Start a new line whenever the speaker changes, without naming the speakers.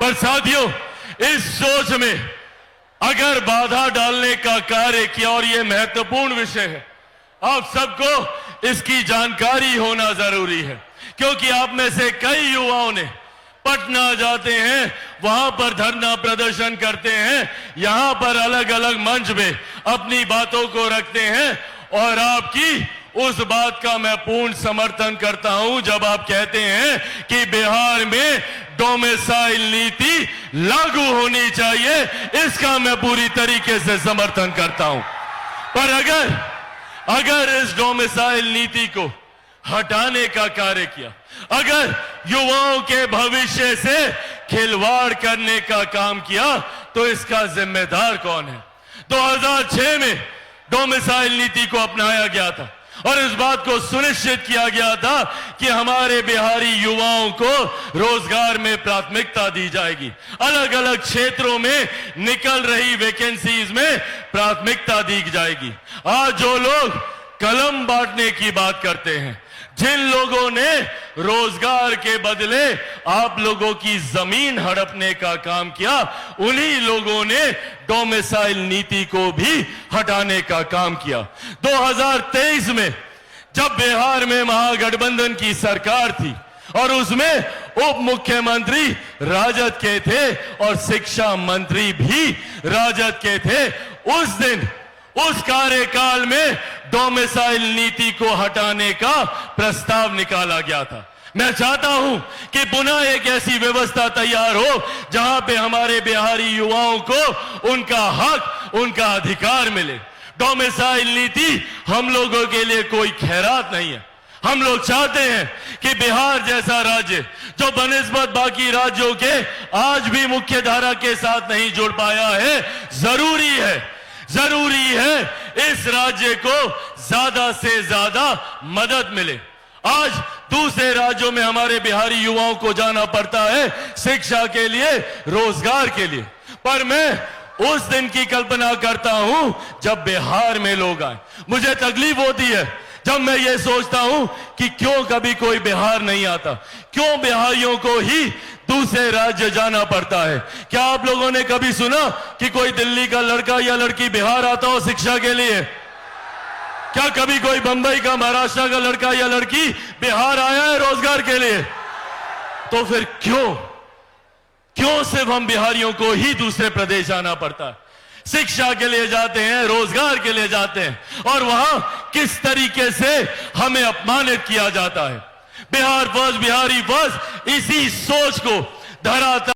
पर साथियों, इस सोच में अगर बाधा डालने का कार्य किया, और यह महत्वपूर्ण विषय है, आप सबको इसकी जानकारी होना जरूरी है, क्योंकि आप में से कई युवाओं ने पटना जाते हैं, वहां पर धरना प्रदर्शन करते हैं, यहां पर अलग अलग मंच में अपनी बातों को रखते हैं, और आपकी उस बात का मैं पूर्ण समर्थन करता हूं जब आप कहते हैं कि बिहार में डोमिसाइल नीति लागू होनी चाहिए। इसका मैं पूरी तरीके से समर्थन करता हूं। पर अगर इस डोमिसाइल नीति को हटाने का कार्य किया, अगर युवाओं के भविष्य से खिलवाड़ करने का काम किया, तो इसका जिम्मेदार कौन है? 2006 में डोमिसाइल नीति को अपनाया गया था और इस बात को सुनिश्चित किया गया था कि हमारे बिहारी युवाओं को रोजगार में प्राथमिकता दी जाएगी, अलग अलग क्षेत्रों में निकल रही वैकेंसीज में प्राथमिकता दी जाएगी। आज जो लोग कलम बांटने की बात करते हैं, जिन लोगों ने रोजगार के बदले आप लोगों की जमीन हड़पने का काम किया, उन्हीं लोगों ने डोमिसाइल नीति को भी हटाने का काम किया। 2023 में जब बिहार में महागठबंधन की सरकार थी और उसमें उप मुख्यमंत्री राजद के थे और शिक्षा मंत्री भी राजद के थे, उस दिन उस कार्यकाल में डोमिसाइल नीति को हटाने का प्रस्ताव निकाला गया था। मैं चाहता हूं कि पुनः एक ऐसी व्यवस्था तैयार हो जहां पे हमारे बिहारी युवाओं को उनका हक, उनका अधिकार मिले। डोमिसाइल नीति हम लोगों के लिए कोई खैरात नहीं है। हम लोग चाहते हैं कि बिहार जैसा राज्य जो बनिस्बत बाकी राज्यों के आज भी मुख्य धारा के साथ नहीं जुड़ पाया है, जरूरी है इस राज्य को ज्यादा से ज्यादा मदद मिले। आज दूसरे राज्यों में हमारे बिहारी युवाओं को जाना पड़ता है शिक्षा के लिए, रोजगार के लिए, पर मैं उस दिन की कल्पना करता हूं जब बिहार में लोग आए। मुझे तकलीफ होती है जब मैं ये सोचता हूं कि क्यों कभी कोई बिहार नहीं आता, क्यों बिहारियों को ही दूसरे राज्य जाना पड़ता है। क्या आप लोगों ने कभी सुना कि कोई दिल्ली का लड़का या लड़की बिहार आता हो शिक्षा के लिए? क्या कभी कोई बंबई का, महाराष्ट्र का लड़का या लड़की बिहार आया है रोजगार के लिए? तो फिर क्यों सिर्फ हम बिहारियों को ही दूसरे प्रदेश जाना पड़ता है? शिक्षा के लिए जाते हैं, रोजगार के लिए जाते हैं, और वहां किस तरीके से हमें अपमानित किया जाता है। बिहार फर्स्ट, बिहारी फर्स्ट, इसी सोच को धरातल